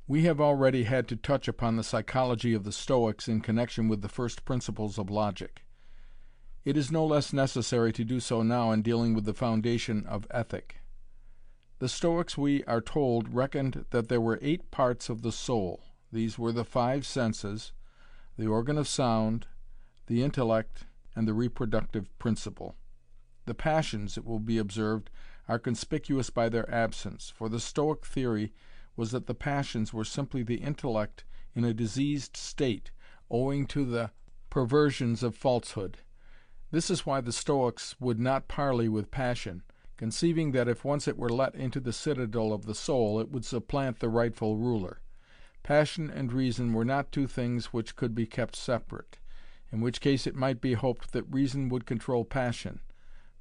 We have already had to touch upon the psychology of the Stoics in connection with the first principles of logic. It is no less necessary to do so now in dealing with the foundation of ethic. The Stoics, we are told, reckoned that there were 8 parts of the soul. These were the 5 senses, the organ of sound, the intellect, and the reproductive principle. The passions, it will be observed, are conspicuous by their absence, for the Stoic theory was that the passions were simply the intellect in a diseased state, owing to the perversions of falsehood. This is why the Stoics would not parley with passion, conceiving that if once it were let into the citadel of the soul, it would supplant the rightful ruler. Passion and reason were not 2 things which could be kept separate, in which case it might be hoped that reason would control passion,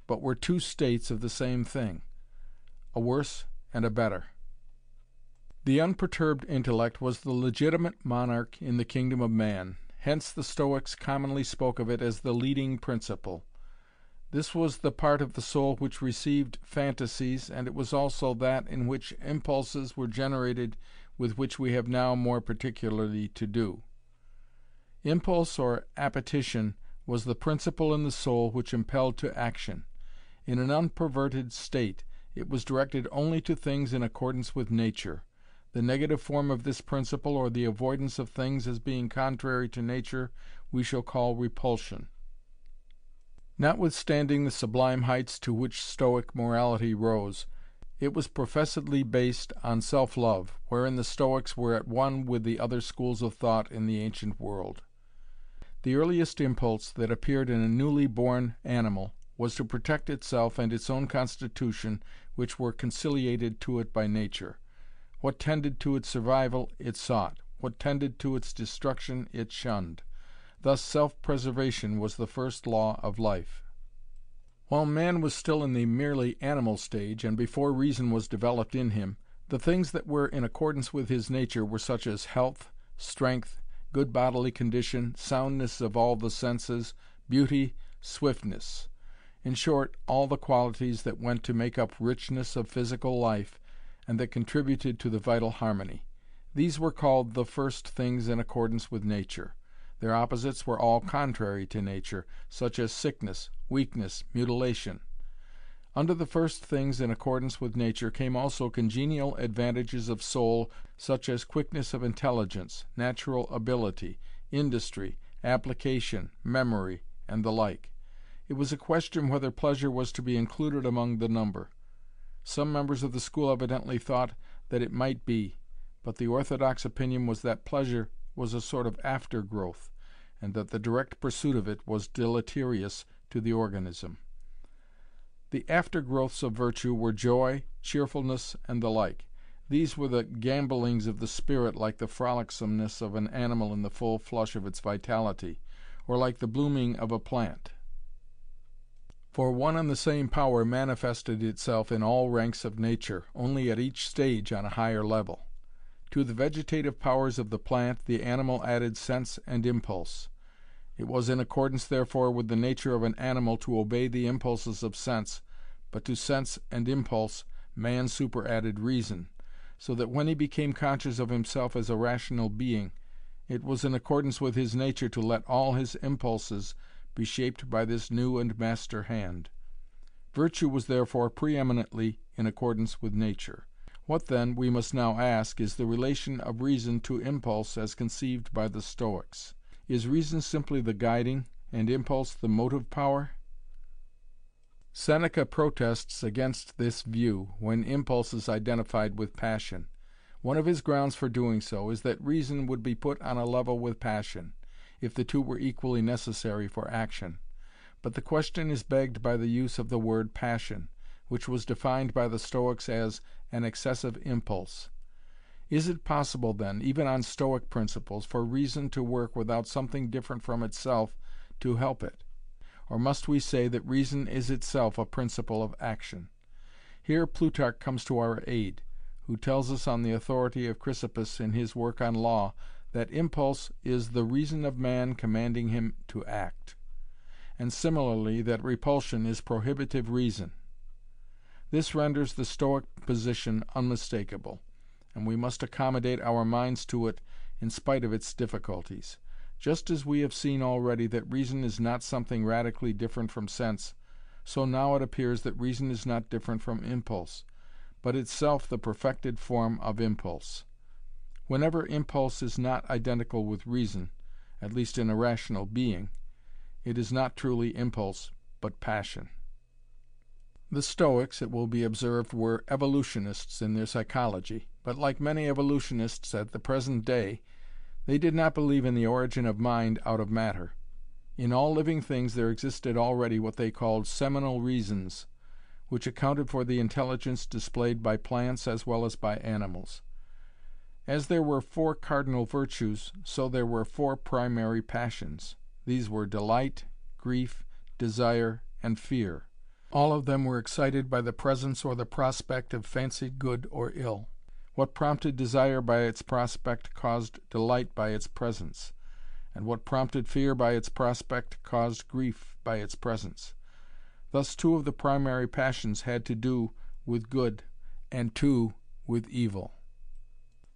but were 2 states of the same thing, a worse and a better. The unperturbed intellect was the legitimate monarch in the kingdom of man. Hence the Stoics commonly spoke of it as the leading principle. This was the part of the soul which received fantasies, and it was also that in which impulses were generated with which we have now more particularly to do. Impulse or appetition was the principle in the soul which impelled to action. In an unperverted state, it was directed only to things in accordance with nature. The negative form of this principle, or the avoidance of things as being contrary to nature, we shall call repulsion. Notwithstanding the sublime heights to which Stoic morality rose, it was professedly based on self-love, wherein the Stoics were at one with the other schools of thought in the ancient world. The earliest impulse that appeared in a newly born animal was to protect itself and its own constitution, which were conciliated to it by nature. What tended to its survival it sought, what tended to its destruction it shunned. Thus self-preservation was the first law of life. While man was still in the merely animal stage, and before reason was developed in him, the things that were in accordance with his nature were such as health, strength, good bodily condition, soundness of all the senses, beauty, swiftness. In short, all the qualities that went to make up richness of physical life, and that contributed to the vital harmony. These were called the first things in accordance with nature. Their opposites were all contrary to nature, such as sickness, weakness, mutilation. Under the first things in accordance with nature came also congenial advantages of soul, such as quickness of intelligence, natural ability, industry, application, memory, and the like. It was a question whether pleasure was to be included among the number. Some members of the school evidently thought that it might be, but the orthodox opinion was that pleasure was a sort of aftergrowth, and that the direct pursuit of it was deleterious to the organism. The aftergrowths of virtue were joy, cheerfulness, and the like. These were the gambolings of the spirit, like the frolicsomeness of an animal in the full flush of its vitality, or like the blooming of a plant. For one and the same power manifested itself in all ranks of nature, only at each stage on a higher level. To the vegetative powers of the plant the animal added sense and impulse. It was in accordance therefore with the nature of an animal to obey the impulses of sense, but to sense and impulse man superadded reason, so that when he became conscious of himself as a rational being, it was in accordance with his nature to let all his impulses be shaped by this new and master hand. Virtue was therefore preeminently in accordance with nature. What then, we must now ask, is the relation of reason to impulse as conceived by the Stoics? Is reason simply the guiding, and impulse the motive power? Seneca protests against this view when impulse is identified with passion. One of his grounds for doing so is that reason would be put on a level with passion, if the two were equally necessary for action. But the question is begged by the use of the word passion, which was defined by the Stoics as an excessive impulse. Is it possible, then, even on Stoic principles, for reason to work without something different from itself to help it? Or must we say that reason is itself a principle of action? Here Plutarch comes to our aid, who tells us on the authority of Chrysippus in his work on law that impulse is the reason of man commanding him to act, and similarly that repulsion is prohibitive reason. This renders the Stoic position unmistakable, and we must accommodate our minds to it in spite of its difficulties. Just as we have seen already that reason is not something radically different from sense, so now it appears that reason is not different from impulse, but itself the perfected form of impulse. Whenever impulse is not identical with reason, at least in a rational being, it is not truly impulse, but passion. The Stoics, it will be observed, were evolutionists in their psychology, but like many evolutionists at the present day, they did not believe in the origin of mind out of matter. In all living things there existed already what they called seminal reasons, which accounted for the intelligence displayed by plants as well as by animals. As there were 4 cardinal virtues, so there were 4 primary passions. These were delight, grief, desire, and fear. All of them were excited by the presence or the prospect of fancied good or ill. What prompted desire by its prospect caused delight by its presence, and what prompted fear by its prospect caused grief by its presence. Thus 2 of the primary passions had to do with good, and 2 with evil.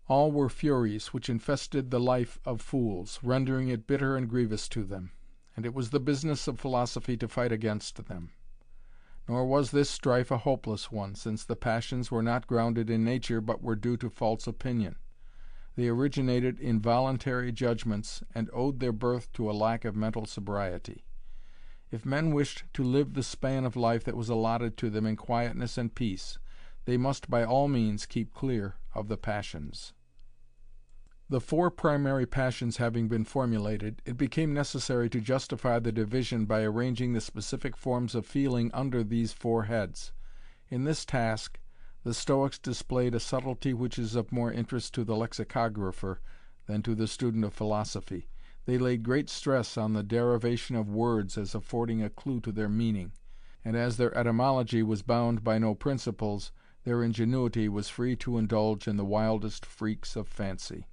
All were furies which infested the life of fools, rendering it bitter and grievous to them, and it was the business of philosophy to fight against them. Nor was this strife a hopeless one, since the passions were not grounded in nature but were due to false opinion. They originated in voluntary judgments and owed their birth to a lack of mental sobriety. If men wished to live the span of life that was allotted to them in quietness and peace, they must by all means keep clear of the passions. The 4 primary passions having been formulated, it became necessary to justify the division by arranging the specific forms of feeling under these 4 heads. In this task, the Stoics displayed a subtlety which is of more interest to the lexicographer than to the student of philosophy. They laid great stress on the derivation of words as affording a clue to their meaning, and as their etymology was bound by no principles, their ingenuity was free to indulge in the wildest freaks of fancy.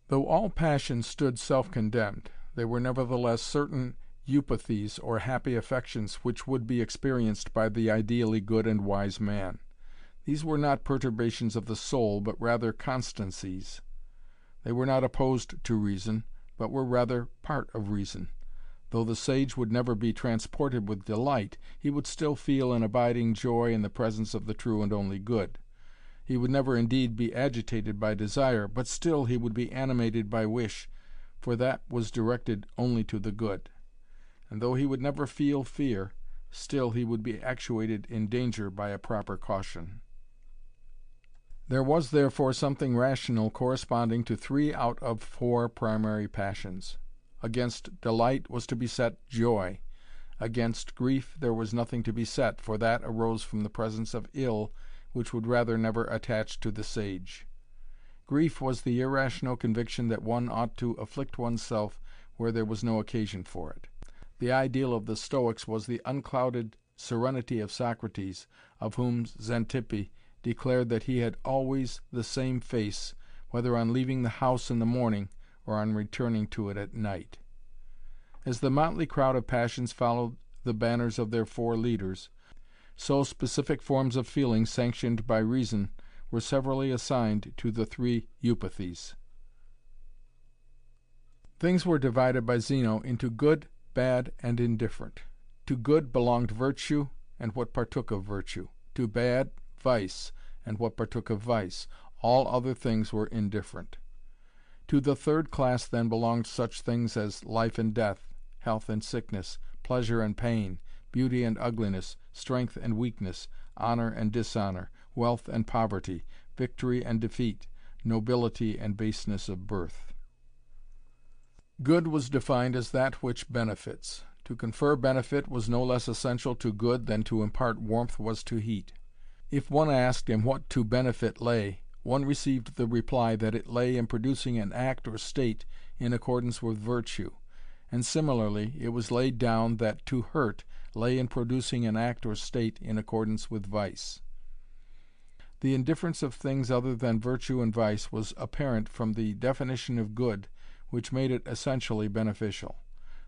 Though all passions stood self-condemned, there were nevertheless certain eupathies or happy affections which would be experienced by the ideally good and wise man. These were not perturbations of the soul, but rather constancies. They were not opposed to reason, but were rather part of reason. Though the sage would never be transported with delight, he would still feel an abiding joy in the presence of the true and only good. He would never indeed be agitated by desire, but still he would be animated by wish, for that was directed only to the good. And though he would never feel fear, still he would be actuated in danger by a proper caution. There was therefore something rational corresponding to 3 out of 4 primary passions. Against delight was to be set joy. Against grief there was nothing to be set, for that arose from the presence of ill, which would rather never attach to the sage. Grief was the irrational conviction that one ought to afflict oneself where there was no occasion for it. The ideal of the Stoics was the unclouded serenity of Socrates, of whom Xanthippe declared that he had always the same face, whether on leaving the house in the morning or on returning to it at night. As the motley crowd of passions followed the banners of their 4 leaders, so specific forms of feeling sanctioned by reason were severally assigned to the 3 eupathies. Things were divided by Zeno into good, bad, and indifferent. To good belonged virtue and what partook of virtue. To bad, vice, and what partook of vice. All other things were indifferent. To the 3rd class then belonged such things as life and death, health and sickness, pleasure and pain, beauty and ugliness, strength and weakness, honor and dishonor, wealth and poverty, victory and defeat, nobility and baseness of birth. Good was defined as that which benefits. To confer benefit was no less essential to good than to impart warmth was to heat. If one asked in what to benefit lay, one received the reply that it lay in producing an act or state in accordance with virtue, and similarly it was laid down that to hurt lay in producing an act or state in accordance with vice. The indifference of things other than virtue and vice was apparent from the definition of good, which made it essentially beneficial.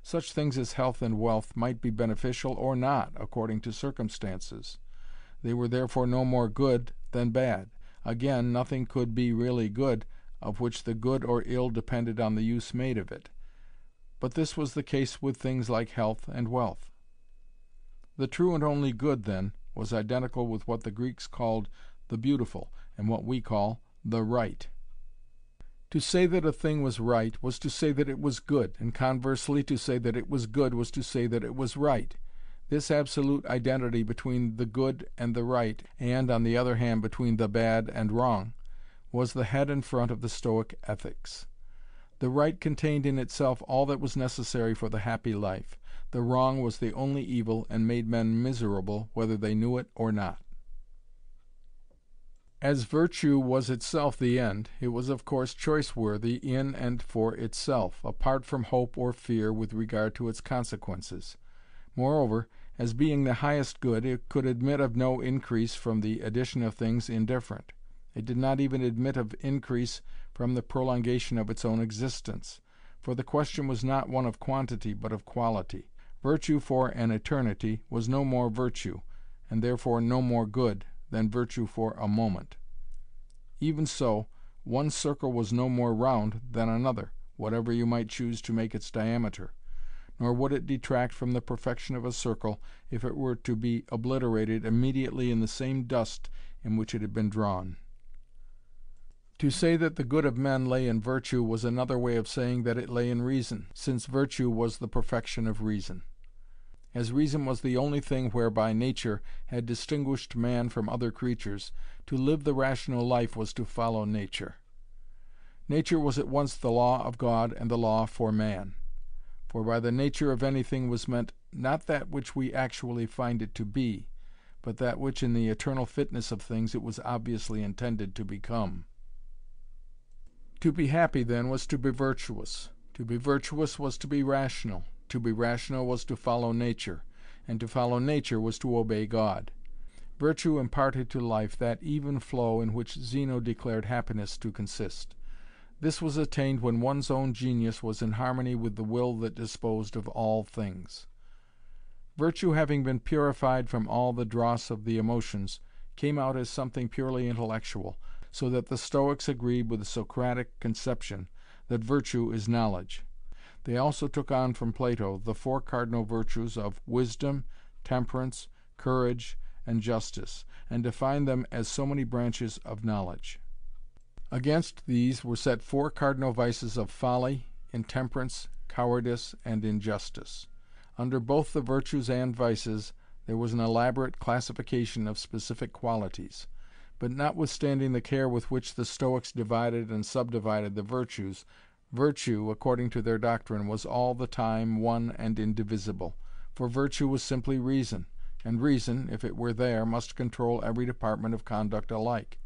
Such things as health and wealth might be beneficial or not, according to circumstances. They were therefore no more good than bad. Again, nothing could be really good of which the good or ill depended on the use made of it. But this was the case with things like health and wealth. The true and only good, then, was identical with what the Greeks called the beautiful, and what we call the right. To say that a thing was right was to say that it was good, and conversely, to say that it was good was to say that it was right. This absolute identity between the good and the right, and, on the other hand, between the bad and wrong, was the head and front of the Stoic ethics. The right contained in itself all that was necessary for the happy life. The wrong was the only evil and made men miserable, whether they knew it or not. As virtue was itself the end, it was of course choice-worthy in and for itself, apart from hope or fear with regard to its consequences. Moreover, as being the highest good, it could admit of no increase from the addition of things indifferent. It did not even admit of increase from the prolongation of its own existence, for the question was not one of quantity but of quality. Virtue for an eternity was no more virtue, and therefore no more good, than virtue for a moment. Even so, one circle was no more round than another, whatever you might choose to make its diameter, nor would it detract from the perfection of a circle if it were to be obliterated immediately in the same dust in which it had been drawn. To say that the good of men lay in virtue was another way of saying that it lay in reason, since virtue was the perfection of reason. As reason was the only thing whereby nature had distinguished man from other creatures, to live the rational life was to follow nature. Nature was at once the law of God and the law for man. For by the nature of anything was meant not that which we actually find it to be, but that which in the eternal fitness of things it was obviously intended to become. To be happy, then, was to be virtuous. To be virtuous was to be rational. To be rational was to follow nature, and to follow nature was to obey God. Virtue imparted to life that even flow in which Zeno declared happiness to consist. This was attained when one's own genius was in harmony with the will that disposed of all things. Virtue, having been purified from all the dross of the emotions, came out as something purely intellectual, so that the Stoics agreed with the Socratic conception that virtue is knowledge. They also took on from Plato the four cardinal virtues of wisdom, temperance, courage, and justice, and defined them as so many branches of knowledge. Against these were set four cardinal vices of folly, intemperance, cowardice, and injustice. Under both the virtues and vices there was an elaborate classification of specific qualities. But notwithstanding the care with which the Stoics divided and subdivided the virtues, virtue, according to their doctrine, was all the time one and indivisible, for virtue was simply reason, and reason, if it were there, must control every department of conduct alike.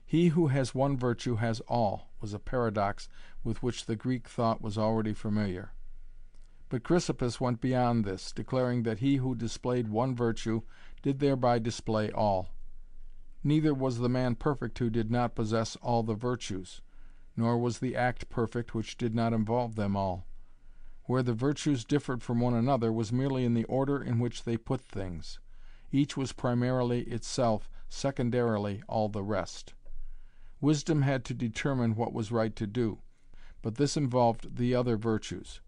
He who has one virtue has all, was a paradox with which the Greek thought was already familiar. But Chrysippus went beyond this, declaring that he who displayed one virtue did thereby display all. Neither was the man perfect who did not possess all the virtues, nor was the act perfect which did not involve them all. Where the virtues differed from one another was merely in the order in which they put things. Each was primarily itself, secondarily all the rest. Wisdom had to determine what was right to do, but this involved the other virtues.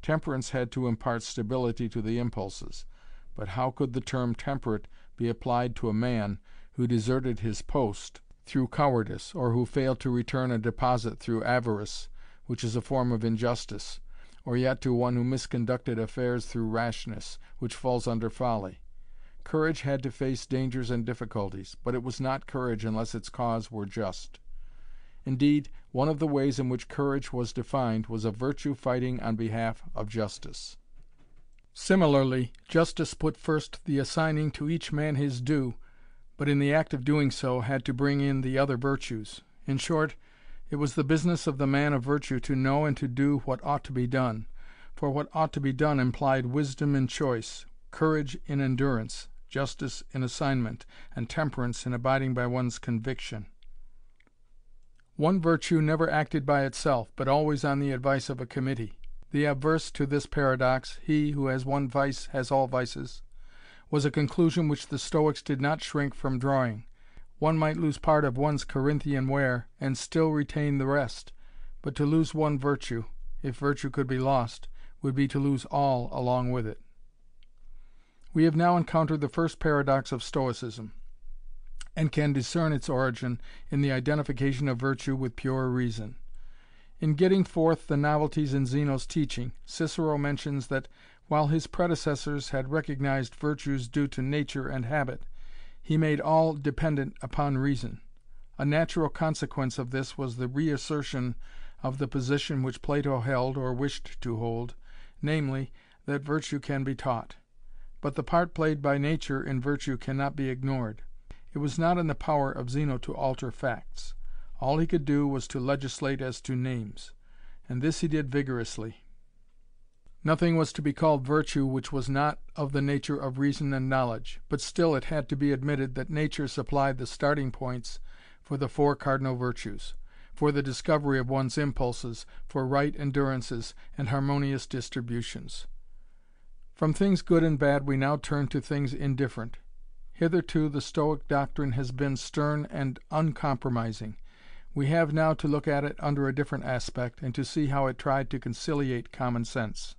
Temperance had to impart stability to the impulses, but how could the term temperate be applied to a man who deserted his post through cowardice, or who failed to return a deposit through avarice, which is a form of injustice, or yet to one who misconducted affairs through rashness, which falls under folly? Courage had to face dangers and difficulties, but it was not courage unless its cause were just. Indeed, one of the ways in which courage was defined was a virtue fighting on behalf of justice. Similarly, justice put first the assigning to each man his due, but in the act of doing so had to bring in the other virtues. In short, it was the business of the man of virtue to know and to do what ought to be done, for what ought to be done implied wisdom in choice, courage in endurance, justice in assignment, and temperance in abiding by one's conviction. One virtue never acted by itself, but always on the advice of a committee. The obverse to this paradox, he who has one vice has all vices, was a conclusion which the Stoics did not shrink from drawing. One might lose part of one's Corinthian ware, and still retain the rest, but to lose one virtue, if virtue could be lost, would be to lose all along with it. We have now encountered the first paradox of Stoicism, and can discern its origin in the identification of virtue with pure reason. In getting forth the novelties in Zeno's teaching, Cicero mentions that, while his predecessors had recognized virtues due to nature and habit, he made all dependent upon reason. A natural consequence of this was the reassertion of the position which Plato held or wished to hold, namely, that virtue can be taught. But the part played by nature in virtue cannot be ignored. It was not in the power of Zeno to alter facts. All he could do was to legislate as to names, and this he did vigorously. Nothing was to be called virtue which was not of the nature of reason and knowledge, but still it had to be admitted that nature supplied the starting points for the four cardinal virtues, for the discovery of one's impulses, for right endurances and harmonious distributions. From things good and bad we now turn to things indifferent. Hitherto the Stoic doctrine has been stern and uncompromising. We have now to look at it under a different aspect, and to see how it tried to conciliate common sense.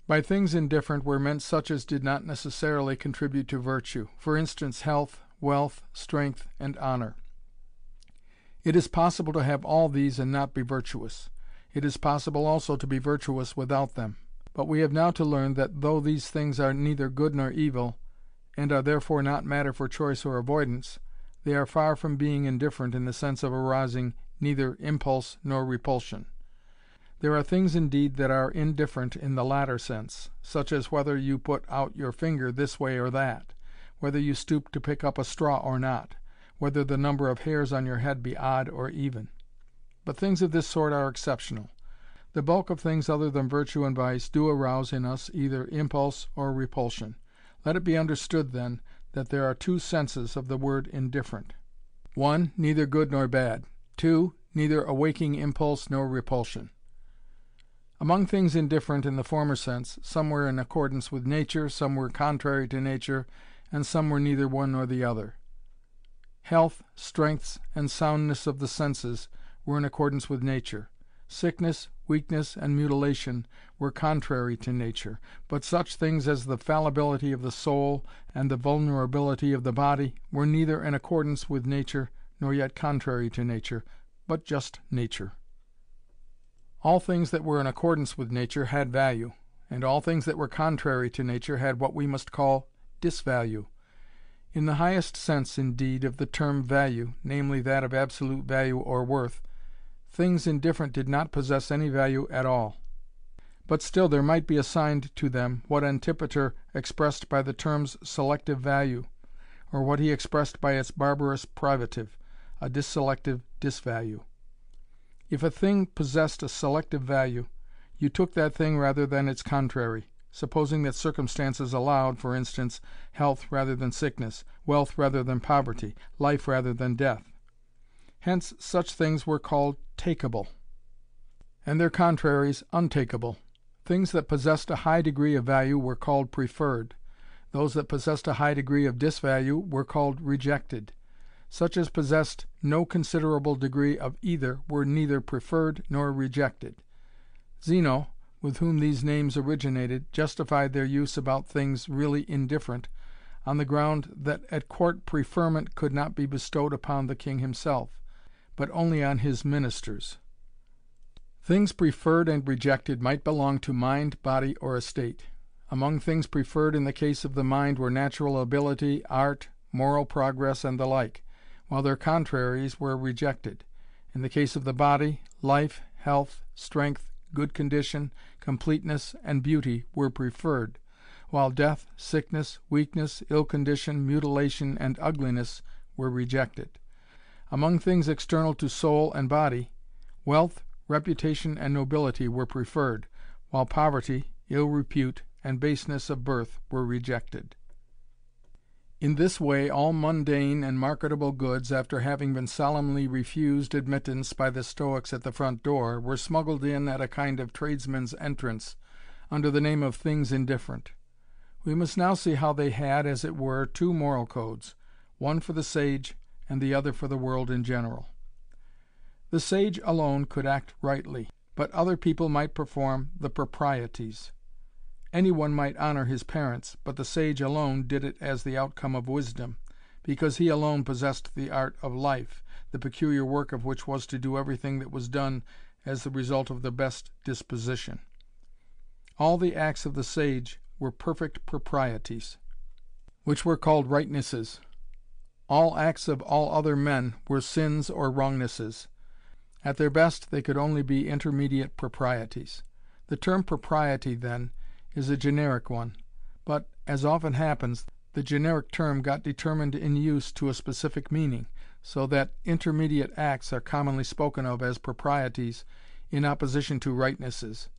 By things indifferent were meant such as did not necessarily contribute to virtue, for instance, health, wealth, strength, and honor. It is possible to have all these and not be virtuous. It is possible also to be virtuous without them. But we have now to learn that though these things are neither good nor evil, and are therefore not matter for choice or avoidance, they are far from being indifferent in the sense of arousing neither impulse nor repulsion. There are things indeed that are indifferent in the latter sense, such as whether you put out your finger this way or that, whether you stoop to pick up a straw or not, whether the number of hairs on your head be odd or even. But things of this sort are exceptional. The bulk of things other than virtue and vice do arouse in us either impulse or repulsion. Let it be understood, then, that there are two senses of the word indifferent. 1. Neither good nor bad. 2. Neither awaking impulse nor repulsion. Among things indifferent in the former sense, some were in accordance with nature, some were contrary to nature, and some were neither one nor the other. Health, strength, and soundness of the senses were in accordance with nature. Sickness, weakness, and mutilation were contrary to nature, but such things as the fallibility of the soul and the vulnerability of the body were neither in accordance with nature nor yet contrary to nature, but just nature. All things that were in accordance with nature had value, and all things that were contrary to nature had what we must call disvalue. In the highest sense, indeed, of the term value, namely that of absolute value or worth, things indifferent did not possess any value at all. But still there might be assigned to them what Antipater expressed by the terms selective value, or what he expressed by its barbarous privative, a disselective disvalue. If a thing possessed a selective value, you took that thing rather than its contrary, supposing that circumstances allowed, for instance, health rather than sickness, wealth rather than poverty, life rather than death. Hence such things were called takeable, and their contraries untakeable. Things that possessed a high degree of value were called preferred. Those that possessed a high degree of disvalue were called rejected. Such as possessed no considerable degree of either were neither preferred nor rejected. Zeno, with whom these names originated, justified their use about things really indifferent, on the ground that at court preferment could not be bestowed upon the king himself, but only on his ministers. Things preferred and rejected might belong to mind, body, or estate. Among things preferred in the case of the mind were natural ability, art, moral progress, and the like, while their contraries were rejected. In the case of the body, life, health, strength, good condition, completeness, and beauty were preferred, while death, sickness, weakness, ill condition, mutilation, and ugliness were rejected. Among things external to soul and body, wealth, reputation, and nobility were preferred, while poverty, ill repute, and baseness of birth were rejected. In this way all mundane and marketable goods, after having been solemnly refused admittance by the Stoics at the front door, were smuggled in at a kind of tradesman's entrance, under the name of things indifferent. We must now see how they had, as it were, two moral codes, one for the sage and the other for the world in general. The sage alone could act rightly, but other people might perform the proprieties. Anyone might honor his parents, but the sage alone did it as the outcome of wisdom, because he alone possessed the art of life, the peculiar work of which was to do everything that was done as the result of the best disposition. All the acts of the sage were perfect proprieties, which were called rightnesses. All acts of all other men were sins or wrongnesses. At their best they could only be intermediate proprieties. The term propriety, then, is a generic one, but, as often happens, the generic term got determined in use to a specific meaning, so that intermediate acts are commonly spoken of as proprieties in opposition to rightnesses.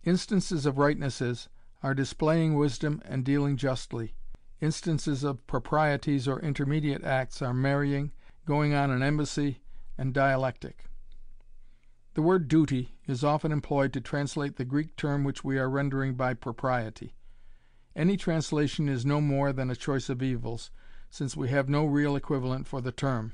Instances of rightnesses are displaying wisdom and dealing justly. Instances of proprieties or intermediate acts are marrying, going on an embassy, and dialectic. The word duty is often employed to translate the Greek term which we are rendering by propriety. Any translation is no more than a choice of evils, since we have no real equivalent for the term.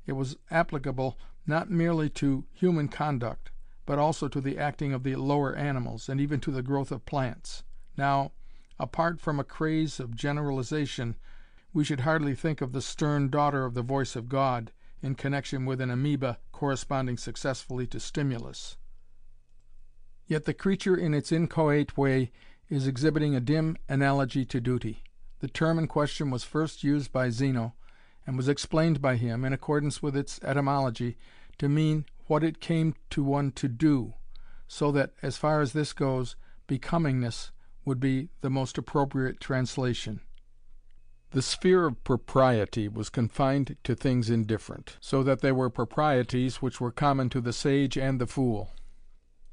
It was applicable not merely to human conduct, but also to the acting of the lower animals, and even to the growth of plants. Now, apart from a craze of generalization, we should hardly think of the stern daughter of the voice of God in connection with an amoeba corresponding successfully to stimulus. Yet the creature in its inchoate way is exhibiting a dim analogy to duty. The term in question was first used by Zeno, and was explained by him, in accordance with its etymology, to mean what it came to one to do, so that, as far as this goes, becomingness would be the most appropriate translation. The sphere of propriety was confined to things indifferent, so that there were proprieties which were common to the sage and the fool.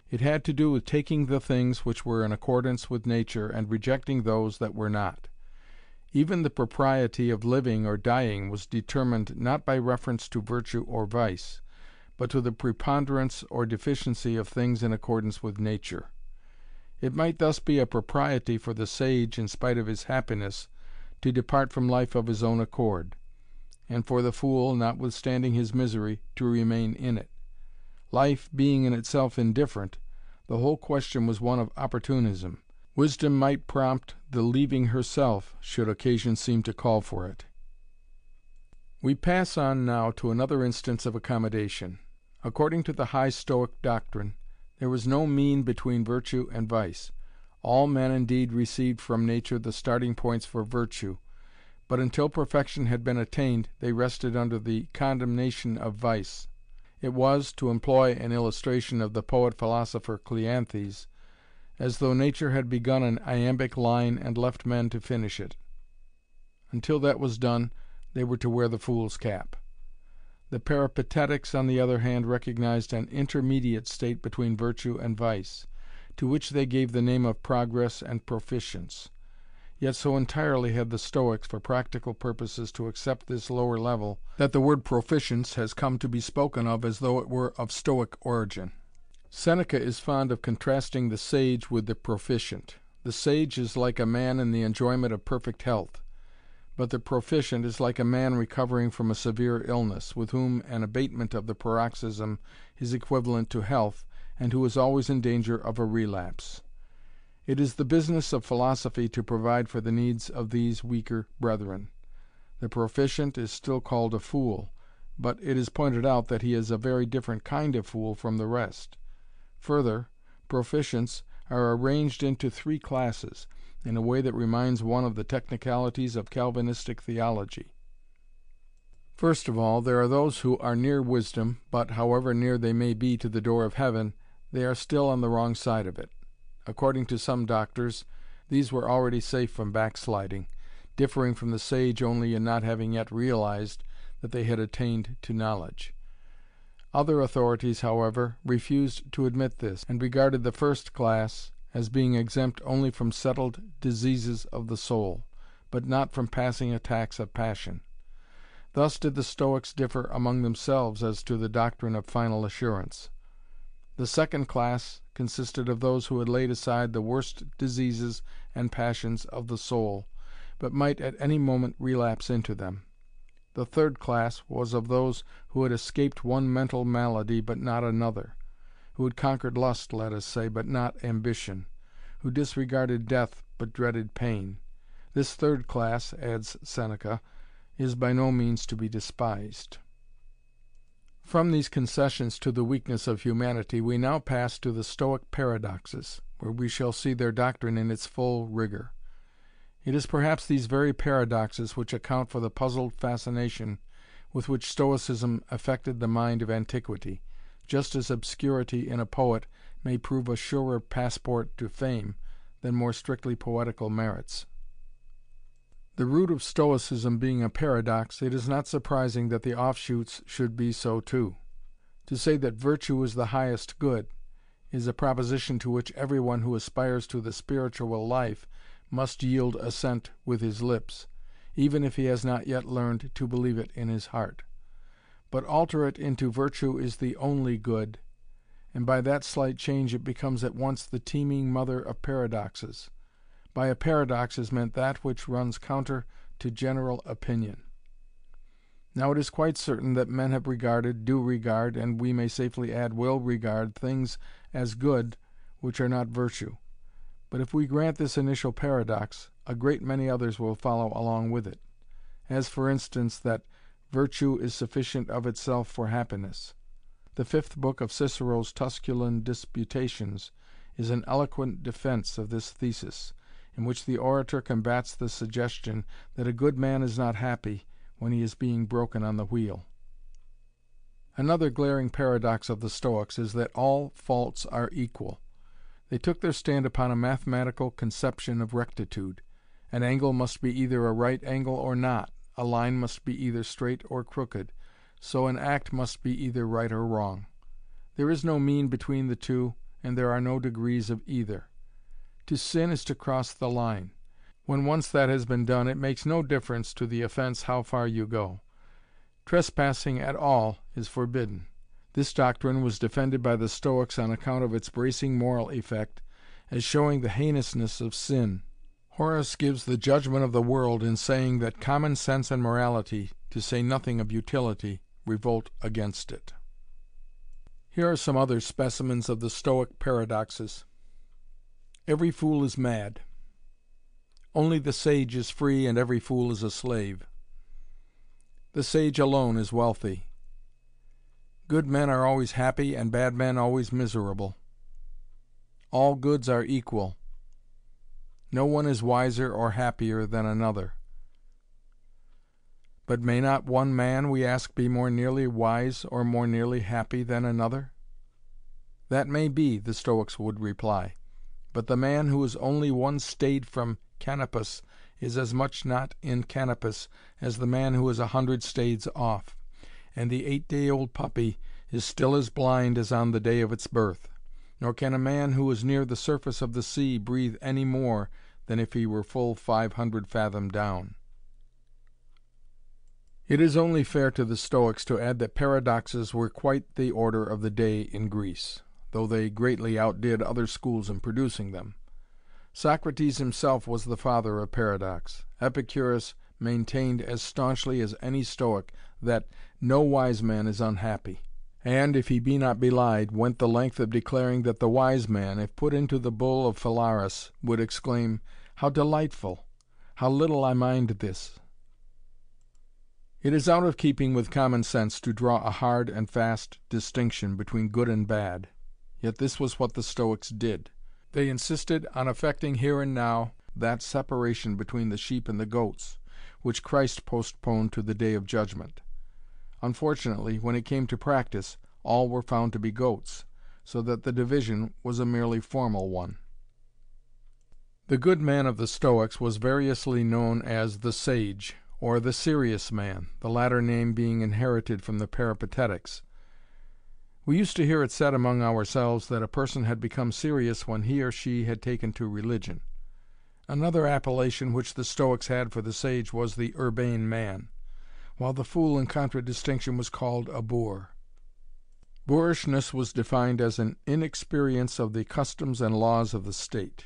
It had to do with taking the things which were in accordance with nature and rejecting those that were not. Even the propriety of living or dying was determined not by reference to virtue or vice, but to the preponderance or deficiency of things in accordance with nature. It might thus be a propriety for the sage, in spite of his happiness, to depart from life of his own accord, and for the fool, notwithstanding his misery, to remain in it. Life being in itself indifferent, the whole question was one of opportunism. Wisdom might prompt the leaving herself, should occasion seem to call for it. We pass on now to another instance of accommodation. According to the high Stoic doctrine, there was no mean between virtue and vice. All men indeed received from nature the starting points for virtue, but until perfection had been attained they rested under the condemnation of vice. It was, to employ an illustration of the poet-philosopher Cleanthes, as though nature had begun an iambic line and left men to finish it. Until that was done, they were to wear the fool's cap. The Peripatetics, on the other hand, recognized an intermediate state between virtue and vice, to which they gave the name of progress and proficience. Yet so entirely had the Stoics, for practical purposes, to accept this lower level, that the word proficience has come to be spoken of as though it were of Stoic origin. Seneca is fond of contrasting the sage with the proficient. The sage is like a man in the enjoyment of perfect health, but the proficient is like a man recovering from a severe illness, with whom an abatement of the paroxysm is equivalent to health, and who is always in danger of a relapse. It is the business of philosophy to provide for the needs of these weaker brethren. The proficient is still called a fool, but it is pointed out that he is a very different kind of fool from the rest. Further, proficients are arranged into three classes, in a way that reminds one of the technicalities of Calvinistic theology. First of all, there are those who are near wisdom, but, however near they may be to the door of heaven, they are still on the wrong side of it. According to some doctors, these were already safe from backsliding, differing from the sage only in not having yet realized that they had attained to knowledge. Other authorities, however, refused to admit this, and regarded the first class as being exempt only from settled diseases of the soul, but not from passing attacks of passion. Thus did the Stoics differ among themselves as to the doctrine of final assurance. The second class consisted of those who had laid aside the worst diseases and passions of the soul, but might at any moment relapse into them. The third class was of those who had escaped one mental malady but not another, who had conquered lust, let us say, but not ambition, who disregarded death but dreaded pain. This third class, adds Seneca, is by no means to be despised. From these concessions to the weakness of humanity we now pass to the Stoic paradoxes, where we shall see their doctrine in its full rigor. It is perhaps these very paradoxes which account for the puzzled fascination with which Stoicism affected the mind of antiquity, just as obscurity in a poet may prove a surer passport to fame than more strictly poetical merits. The root of Stoicism being a paradox, it is not surprising that the offshoots should be so too. To say that virtue is the highest good is a proposition to which everyone who aspires to the spiritual life must yield assent with his lips, even if he has not yet learned to believe it in his heart. But alter it into virtue is the only good, and by that slight change it becomes at once the teeming mother of paradoxes. By a paradox is meant that which runs counter to general opinion. Now it is quite certain that men have regarded, do regard, and we may safely add will regard, things as good which are not virtue. But if we grant this initial paradox, a great many others will follow along with it, as for instance that virtue is sufficient of itself for happiness. The 5th book of Cicero's Tusculan Disputations is an eloquent defense of this thesis, in which the orator combats the suggestion that a good man is not happy when he is being broken on the wheel. Another glaring paradox of the Stoics is that all faults are equal. They took their stand upon a mathematical conception of rectitude. An angle must be either a right angle or not, a line must be either straight or crooked, so an act must be either right or wrong. There is no mean between the two, and there are no degrees of either. To sin is to cross the line. When once that has been done, it makes no difference to the offense how far you go. Trespassing at all is forbidden. This doctrine was defended by the Stoics on account of its bracing moral effect, as showing the heinousness of sin. Horace gives the judgment of the world in saying that common sense and morality, to say nothing of utility, revolt against it. Here are some other specimens of the Stoic paradoxes. Every fool is mad. Only the sage is free, and every fool is a slave. The sage alone is wealthy. Good men are always happy, and bad men always miserable. All goods are equal. No one is wiser or happier than another. But may not one man, we ask, be more nearly wise or more nearly happy than another? That may be, the Stoics would reply. But the man who is only one stade from Canopus is as much not in Canopus as the man who is 100 stades off, and the 8-day-old puppy is still as blind as on the day of its birth. Nor can a man who is near the surface of the sea breathe any more than if he were full 500 fathom down. It is only fair to the Stoics to add that paradoxes were quite the order of the day in Greece, though they greatly outdid other schools in producing them. Socrates himself was the father of paradox. Epicurus maintained as staunchly as any Stoic that no wise man is unhappy, and, if he be not belied, went the length of declaring that the wise man, if put into the bull of Phalaris, would exclaim, "How delightful! How little I mind this!" It is out of keeping with common sense to draw a hard and fast distinction between good and bad. Yet this was what the Stoics did. They insisted on effecting here and now that separation between the sheep and the goats, which Christ postponed to the day of judgment. Unfortunately, when it came to practice, all were found to be goats, so that the division was a merely formal one. The good man of the Stoics was variously known as the sage, or the serious man, the latter name being inherited from the Peripatetics. We used to hear it said among ourselves that a person had become serious when he or she had taken to religion. Another appellation which the Stoics had for the sage was the urbane man, while the fool in contradistinction was called a boor. Boorishness was defined as an inexperience of the customs and laws of the state.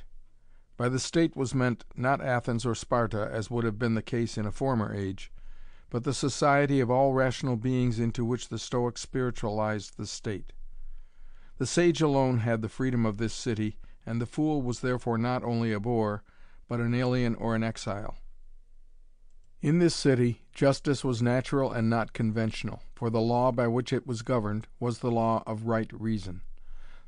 By the state was meant not Athens or Sparta, as would have been the case in a former age, but the society of all rational beings into which the Stoics spiritualized the state. The sage alone had the freedom of this city, and the fool was therefore not only a boor, but an alien or an exile. In this city, justice was natural and not conventional, for the law by which it was governed was the law of right reason.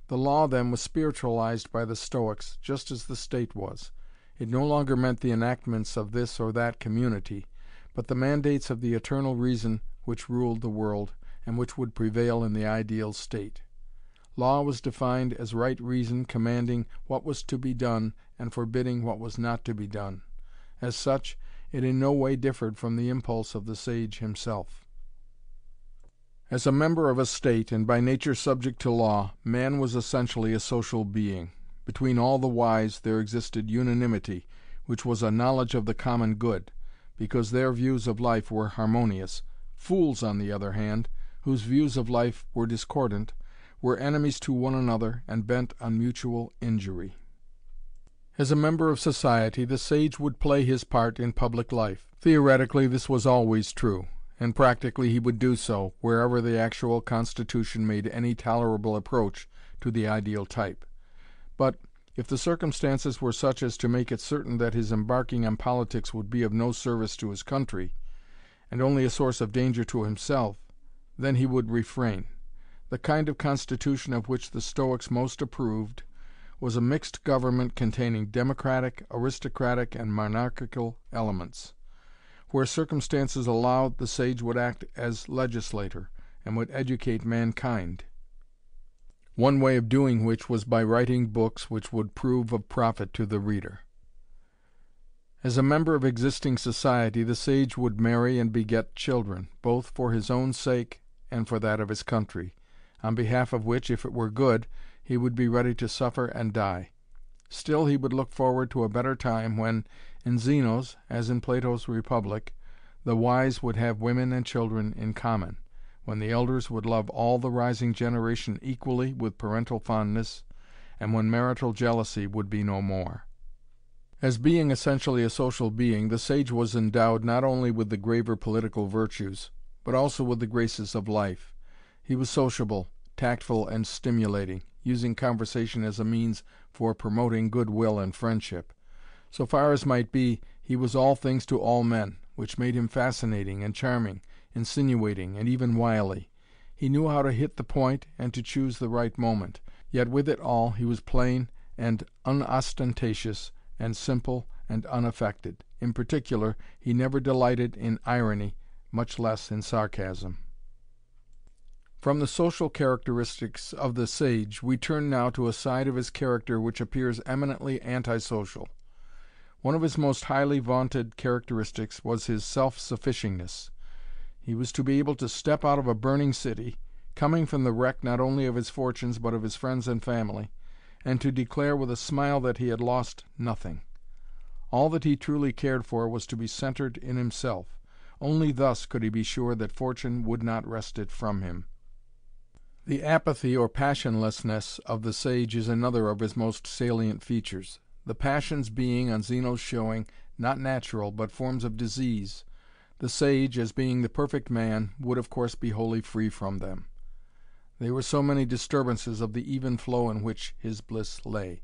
The law, then, was spiritualized by the Stoics, just as the state was. It no longer meant the enactments of this or that community, but the mandates of the eternal reason which ruled the world, and which would prevail in the ideal state. Law was defined as right reason commanding what was to be done and forbidding what was not to be done. As such, it in no way differed from the impulse of the sage himself. As a member of a state, and by nature subject to law, man was essentially a social being. Between all the wise there existed unanimity, which was a knowledge of the common good, because their views of life were harmonious. Fools, on the other hand, whose views of life were discordant, were enemies to one another and bent on mutual injury. As a member of society, the sage would play his part in public life. Theoretically, this was always true, and practically he would do so, wherever the actual constitution made any tolerable approach to the ideal type. But, if the circumstances were such as to make it certain that his embarking on politics would be of no service to his country, and only a source of danger to himself, then he would refrain. The kind of constitution of which the Stoics most approved was a mixed government containing democratic, aristocratic, and monarchical elements. Where circumstances allowed, the sage would act as legislator, and would educate mankind, one way of doing which was by writing books which would prove of profit to the reader. As a member of existing society, the sage would marry and beget children, both for his own sake and for that of his country, on behalf of which, if it were good, he would be ready to suffer and die. Still he would look forward to a better time when, in Zeno's, as in Plato's Republic, the wise would have women and children in common, when the elders would love all the rising generation equally with parental fondness, and when marital jealousy would be no more. As being essentially a social being, the sage was endowed not only with the graver political virtues, but also with the graces of life. He was sociable, tactful, and stimulating, using conversation as a means for promoting goodwill and friendship. So far as might be, he was all things to all men, which made him fascinating and charming, insinuating, and even wily. He knew how to hit the point and to choose the right moment, yet with it all he was plain and unostentatious and simple and unaffected. In particular, he never delighted in irony, much less in sarcasm. From the social characteristics of the sage, we turn now to a side of his character which appears eminently antisocial. One of his most highly vaunted characteristics was his self-sufficingness. He was to be able to step out of a burning city, coming from the wreck not only of his fortunes but of his friends and family, and to declare with a smile that he had lost nothing. All that he truly cared for was to be centered in himself. Only thus could he be sure that fortune would not wrest it from him. The apathy or passionlessness of the sage is another of his most salient features. The passions being, on Zeno's showing, not natural, but forms of disease, the sage, as being the perfect man, would of course be wholly free from them. They were so many disturbances of the even flow in which his bliss lay.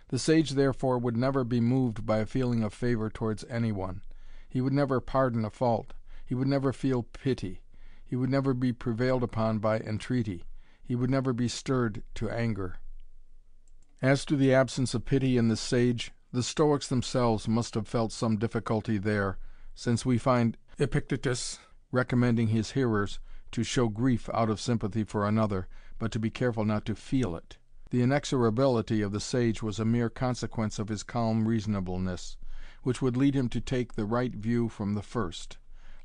The sage, therefore, would never be moved by a feeling of favor towards any one. He would never pardon a fault. He would never feel pity. He would never be prevailed upon by entreaty. He would never be stirred to anger. As to the absence of pity in the sage, the Stoics themselves must have felt some difficulty there, since we find Epictetus recommending his hearers to show grief out of sympathy for another, but to be careful not to feel it. The inexorability of the sage was a mere consequence of his calm reasonableness, which would lead him to take the right view from the first.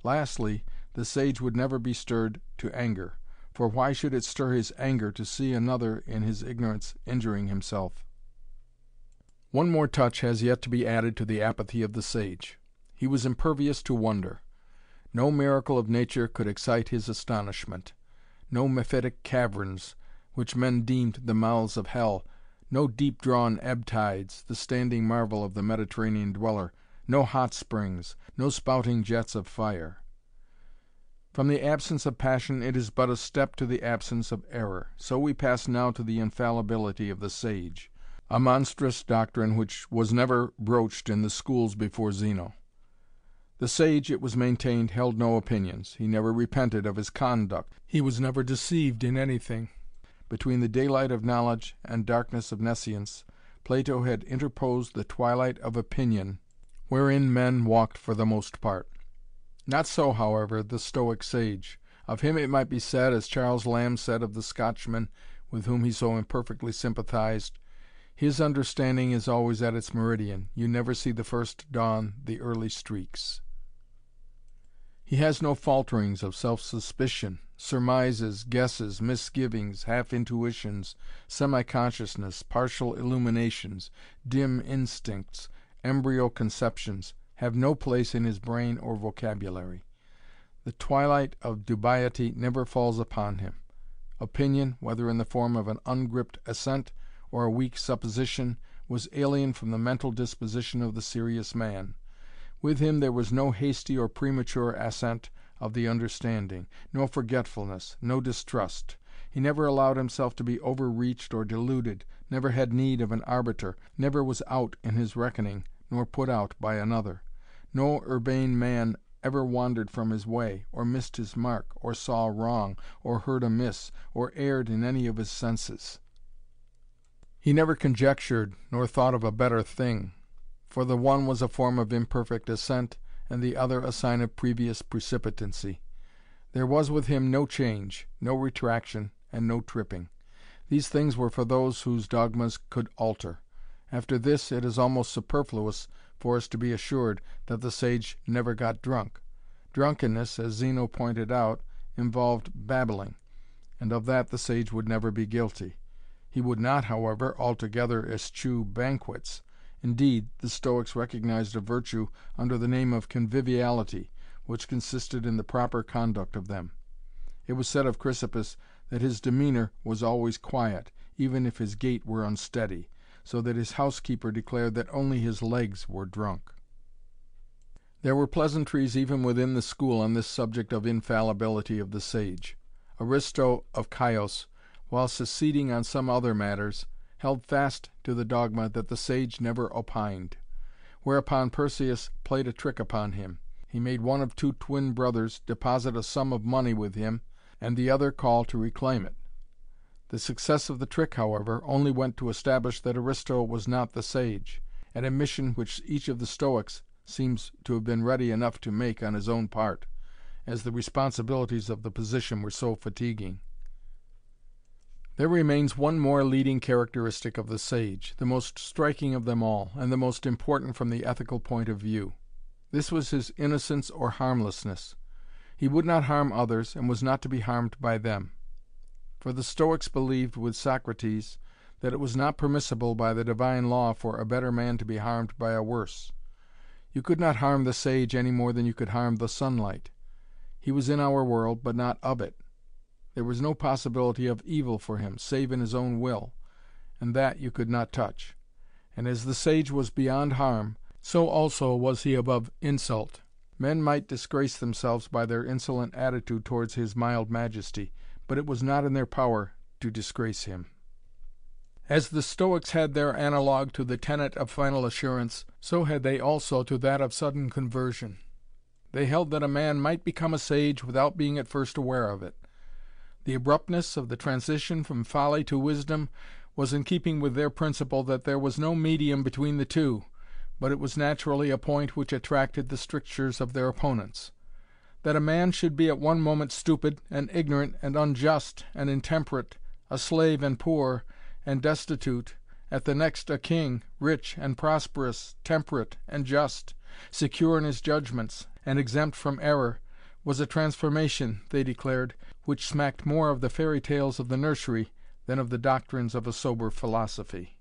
Lastly, the sage would never be stirred to anger, for why should it stir his anger to see another in his ignorance injuring himself? One more touch has yet to be added to the apathy of the sage. He was impervious to wonder. No miracle of nature could excite his astonishment. No mephitic caverns, which men deemed the mouths of hell, no deep-drawn ebb tides, the standing marvel of the Mediterranean dweller, no hot springs, no spouting jets of fire. From the absence of passion it is but a step to the absence of error. So we pass now to the infallibility of the sage, a monstrous doctrine which was never broached in the schools before Zeno. The sage, it was maintained, held no opinions. He never repented of his conduct. He was never deceived in anything. Between the daylight of knowledge and darkness of nescience, Plato had interposed the twilight of opinion, wherein men walked for the most part. Not so, however, the Stoic sage. Of him it might be said, as Charles Lamb said of the Scotchman with whom he so imperfectly sympathized, "His understanding is always at its meridian. You never see the first dawn, the early streaks." He has no falterings of self-suspicion, surmises, guesses, misgivings, half-intuitions, semi-consciousness, partial illuminations, dim instincts, embryo conceptions, have no place in his brain or vocabulary. The twilight of dubiety never falls upon him. Opinion, whether in the form of an ungripped assent or a weak supposition, was alien from the mental disposition of the serious man. With him there was no hasty or premature assent of the understanding, no forgetfulness, no distrust. He never allowed himself to be overreached or deluded, never had need of an arbiter, never was out in his reckoning, nor put out by another. No urbane man ever wandered from his way, or missed his mark, or saw wrong, or heard amiss, or erred in any of his senses. He never conjectured, nor thought of a better thing, for the one was a form of imperfect assent, and the other a sign of previous precipitancy. There was with him no change, no retraction, and no tripping. These things were for those whose dogmas could alter. After this, it is almost superfluous for us to be assured that the sage never got drunk. Drunkenness, as Zeno pointed out, involved babbling, and of that the sage would never be guilty. He would not, however, altogether eschew banquets. Indeed, the Stoics recognized a virtue under the name of conviviality, which consisted in the proper conduct of them. It was said of Chrysippus that his demeanor was always quiet, even if his gait were unsteady, so that his housekeeper declared that only his legs were drunk. There were pleasantries even within the school on this subject of infallibility of the sage. Aristo of Chios, while seceding on some other matters, held fast to the dogma that the sage never opined, whereupon Perseus played a trick upon him. He made one of two twin brothers deposit a sum of money with him, and the other call to reclaim it. The success of the trick, however, only went to establish that Aristo was not the sage, an admission which each of the Stoics seems to have been ready enough to make on his own part, as the responsibilities of the position were so fatiguing. There remains one more leading characteristic of the sage, the most striking of them all, and the most important from the ethical point of view. This was his innocence or harmlessness. He would not harm others, and was not to be harmed by them. For the Stoics believed, with Socrates, that it was not permissible by the divine law for a better man to be harmed by a worse. You could not harm the sage any more than you could harm the sunlight. He was in our world, but not of it. There was no possibility of evil for him, save in his own will, and that you could not touch. And as the sage was beyond harm, so also was he above insult. Men might disgrace themselves by their insolent attitude towards his mild majesty, but it was not in their power to disgrace him. As the Stoics had their analogue to the tenet of final assurance, so had they also to that of sudden conversion. They held that a man might become a sage without being at first aware of it. The abruptness of the transition from folly to wisdom was in keeping with their principle that there was no medium between the two, but it was naturally a point which attracted the strictures of their opponents. That a man should be at one moment stupid and ignorant and unjust and intemperate, a slave and poor and destitute, at the next a king, rich and prosperous, temperate and just, secure in his judgments, and exempt from error, was a transformation, they declared, which smacked more of the fairy tales of the nursery than of the doctrines of a sober philosophy.